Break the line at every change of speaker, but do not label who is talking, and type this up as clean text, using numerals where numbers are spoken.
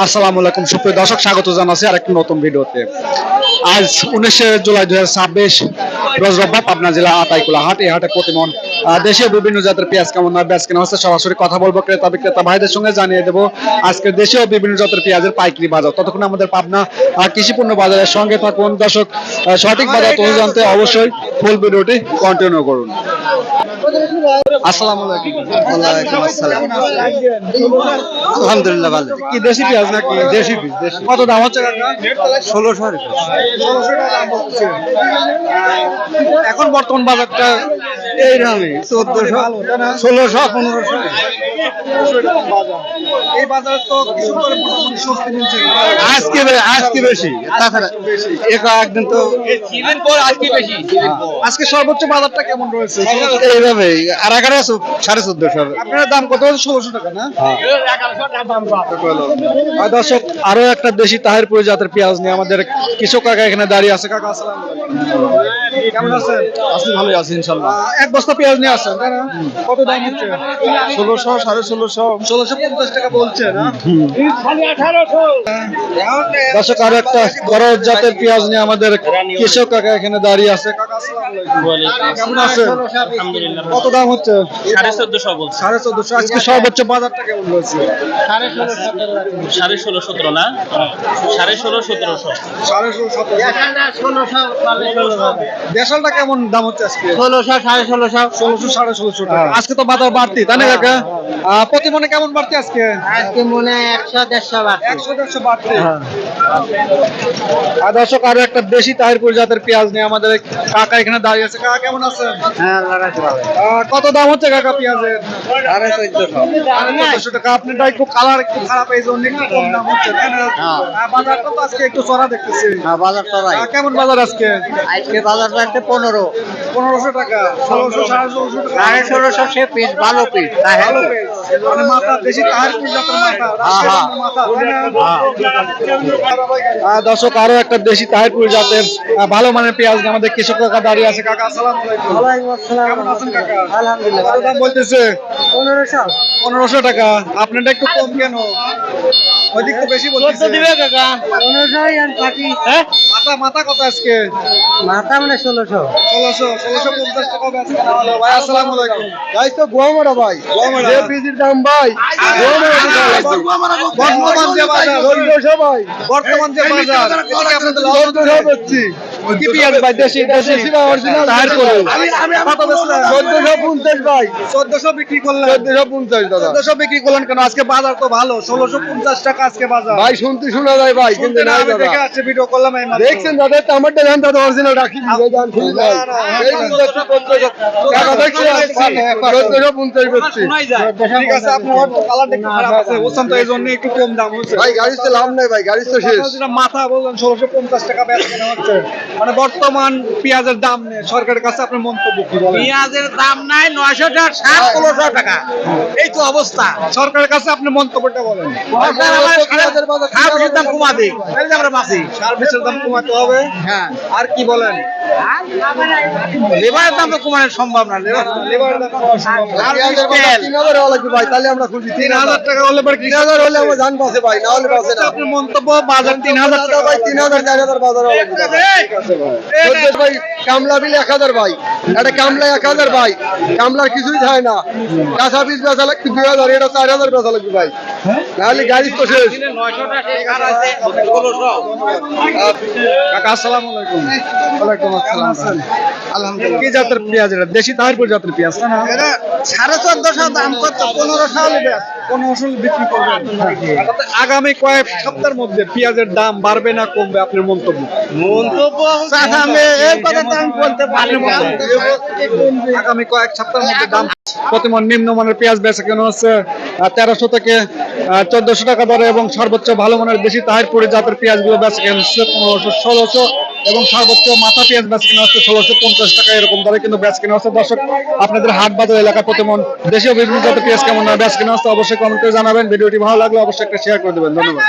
আসসালামু আলাইকুম সুপ্রিয় দর্শক, স্বাগত জানাচ্ছি আরেকটি নতুন ভিডিওতে। আজ 19 জুলাই 2026 রোজ রোববার পাবনা জেলা আতাইকুলা হাট। এই হাটে প্রতিমন দেশীয় বিভিন্ন জাতের পেঁয়াজ কেমন বেচ কেনা হচ্ছে সরাসরি কথা বলবো ক্রেতা বিক্রেতা ভাইদের সঙ্গে, জানিয়ে দেবো আজকে দেশীয় বিভিন্ন জাতের পেঁয়াজের পাইকারি বাজার। ততক্ষণ আমাদের পাবনা কৃষি পণ্য বাজারের সঙ্গে থাকুন দর্শক। সঠিক বাজার তথ্য জানতে অবশ্যই ফুল ভিডিওটি কন্টিনিউ করুন। আসসালামু আলাইকুম।
ওয়ালাইকুম আসসালাম। আলহামদুলিল্লাহ ভালো।
কি দেশি পেঁয়াজ নাকি? দেশি পেঁয়াজ। কত দাম হচ্ছে কাকা?
1600
টাকা দাম হচ্ছে। এখন বর্তমান বাজারটা
এই দামে 1400 1600 1500
এই বাজার তো কিছু করে মোটামুটি স্বস্তি মিলছে।
আজকে বেশি, তাছাড়া একদিন তো
সিজন পর আজকে বেশি।
আজকে সর্বোচ্চ বাজারটা কেমন রয়েছে?
এইভাবে আর 1450
আপনার দাম কত? 1600 টাকা না? দর্শক, আরো একটা দেশি তাহিরপুর জাতের পেঁয়াজ নিয়ে আমাদের কৃষক কাকা এখানে দাঁড়িয়ে আছে। কাকা আসসালামু আলাইকুম। কেমন আছেন?
আজকে ভালোই আছে ইনশাআল্লাহ।
এক বস্তা পেঁয়াজ নিয়ে আসছেন তাই না? কত দাম হচ্ছে?
1600 1650
1650 টাকা বলছে না? দর্শক, আরো একটা বড় জাতের পেঁয়াজ নিয়ে আমাদের কৃষক কাকা এখানে দাঁড়িয়ে আছে। কাকা আসসালামু আলাইকুম। কেমন আছেন?
আলহামদুলিল্লাহ।
কত দাম হচ্ছে?
1450 বলছে।
1450। আজকে সর্বোচ্চ বাজারটা কেমন রয়েছে?
16.5 17 না, 16.5 1700।
দেশালটা কেমন দাম হচ্ছে আজকে?
1600 1650
1600 1650 টাকা। আজকে তো বাজার বাড়তি তাই না কাকা? প্রতি মনে কেমন বাড়তি আজকে?
আজকে মনে হয় 100 150 বাড়ছে।
100 150 বাড়তি। দর্শক, আরো একটা দেশি তাহিরপুর জাতের পেঁয়াজ নিয়ে আমাদের কাকা এখানে দাঁড়িয়ে আছে। কাকা কেমন আছেন?
হ্যাঁ আল্লাহ রাখে ভালো।
কত দাম হচ্ছে কাকা পেঁয়াজের?
1400
টাকা। আপনারটা একটু কালার একটু খারাপ, এই জন্য একটু কম দাম হচ্ছে তাই না? বাজারটা তো আজকে একটু চড়া দেখতেছি।
হ্যাঁ বাজার তো রাই।
কেমন বাজার আজকে?
আজকে বাজারটা একটা
1500 টাকা। 1600 1650 টাকা।
1650 সে পিস ভালো পিস।
ভালো পেঁয়াজ। মানে মাথা দেশি তাহিরপুর জাতের মাথা। মাথা তাই না? দর্শক, আরো একটা দেশি তাহিরপুর জাতের ভালো মানের পেঁয়াজ নিয়ে আমাদের কৃষক কাকা দাঁড়িয়ে আছে। কাকা আসসালামু আলাইকুম।
ওয়ালাইকুম আসসালাম।
কেমন আছেন কাকা?
আলহামদুলিল্লাহ।
কত দাম বলতেছে?
1500
1500 টাকা। আপনারটা একটু কম কেন? ওইদিক তো বেশি বলতেছে।
দিবে কাকা?
1500 এর পাখি।
মাথা কত আজকে?
মাথা মানে 1600
1650 টাকা হবে আজকে। ভাই আসসালামু আলাইকুম।
ভাই তো গোয়ামারা ভাই।
গোয়ামারা।
যে পিসির দাম ভাই।
বর্তমান যে বাজার
1400 ভাই।
বর্তমান যে বাজার এদিকে আপনাদের লাভ
1400 বেচছি।
কি পেঁয়াজ ভাই? দেশি
দেশি ভাই অরিজিনাল
তাহিরপুর। কত বেচলেন?
1450 ভাই।
1400 বিক্রি করলেন।
1450 দাদা।
1400 বিক্রি করলেন কেন? আজকে বাজার তো ভালো। 1650 টাকা আজকে বাজার।
ভাই শুনতে শোনা যায় ভাই কিন্তু নাই
আমি
দাদা।
দেখে আছে ভিডিও করলাম এই মাত্র।
দেখছেন দাদা টমেটো ধান দাদা অরিজিনাল রাখি দিলে ধান খুলি নাই। এই কিন্তু 1400 টাকা দেখছেন 1450 বেচছি।
ঠিক আছে, আপনার হয়তো কালার দেখতে খারাপ আছে বুঝছেন, তো এই জন্য একটু কম দাম হচ্ছে।
ভাই গাড়ি তো লাভ নাই ভাই, গাড়ি তো শেষ।
যেটা মাথা বললেন 1650 টাকা বেচা কেনা হচ্ছে, মানে বর্তমান পেঁয়াজের দাম নেই। সরকারের কাছে আপনার মন্তব্য কি বলেন?
পেঁয়াজের দাম নাই 900 টাকা 1600 টাকা। এই তো অবস্থা।
সরকারের কাছে আপনি মন্তব্যটা বলেন।
সরকার আমার খাওয়ার দাম কমা দিক, তাহলে আমরা বাঁচি।
সার বীজের দাম কমাতে হবে।
হ্যাঁ,
আর কি বলেন?
লেবারের দাম তো কমানো সম্ভব না।
লেবারের দাম কমানো সম্ভব না।
পেঁয়াজের বাজার 3000 হওয়া লাগবে ভাই, তাহলে আমরা খুলছি
3000 টাকা হলে পরে
3000 হলে আমার ধান বাঁচে ভাই, না হলে বাঁচে না।
আপনার মন্তব্য বাজার 3000 টাকা
ভাই 3000 4000 বাজার হওয়া লাগবে দাদা। চোদ্দ ভাই কামলা বিল 1000 ভাই, এটা কামলা 1000 ভাই, কামলার কিছুই থাকে না। কাঁচা বীজ বেচা লাগবে 2000, এটা 4000 বেচা লাগবে ভাই, নাহলে গাড়ি তো শেষ।
900 টাকা সার আছে 1600।
কাকা আসসালামু আলাইকুম। ওয়ালাইকুম আসসালাম। আলহামদুলিল্লাহ। কি জাতের পেঁয়াজ এটা? দেশি তাহিরপুর জাতের পেঁয়াজ না?
এটা 1450 দাম কত? 1500 হলে বেচ।
1500 বিক্রি করবেন। আগামী কয়েক সপ্তাহের মধ্যে পেঁয়াজের দাম বাড়বে না কমবে? আপনার মন্তব্য।
চাচা আমি এই কথা তো আমি বলতে পারি না।
আগামী কয়েক সপ্তাহের মধ্যে দাম প্রতিমন নিম্নমানের পেঁয়াজ বেচা কেন হচ্ছে 1300 থেকে 1400 টাকা দরে, এবং সর্বোচ্চ ভালো মানের দেশি তাহিরপুরি জাতের পেঁয়াজগুলো বেচা কেন হচ্ছে 1500 1600, এবং সর্বোচ্চ মাথা পেঁয়াজ বেচা কেনা হচ্ছে 1650 টাকা এরকম দরে কিন্তু বেচা কেনা হচ্ছে। দর্শক, আপনাদের হাট বাজার এলাকায় প্রতিমন দেশীয় বিভিন্ন জাতের পেঁয়াজ কেমন বেচা কেনা হচ্ছে অবশ্যই কমেন্ট করে জানাবেন। ভিডিওটি ভালো লাগলে অবশ্যই একটা শেয়ার করে দেবেন। ধন্যবাদ।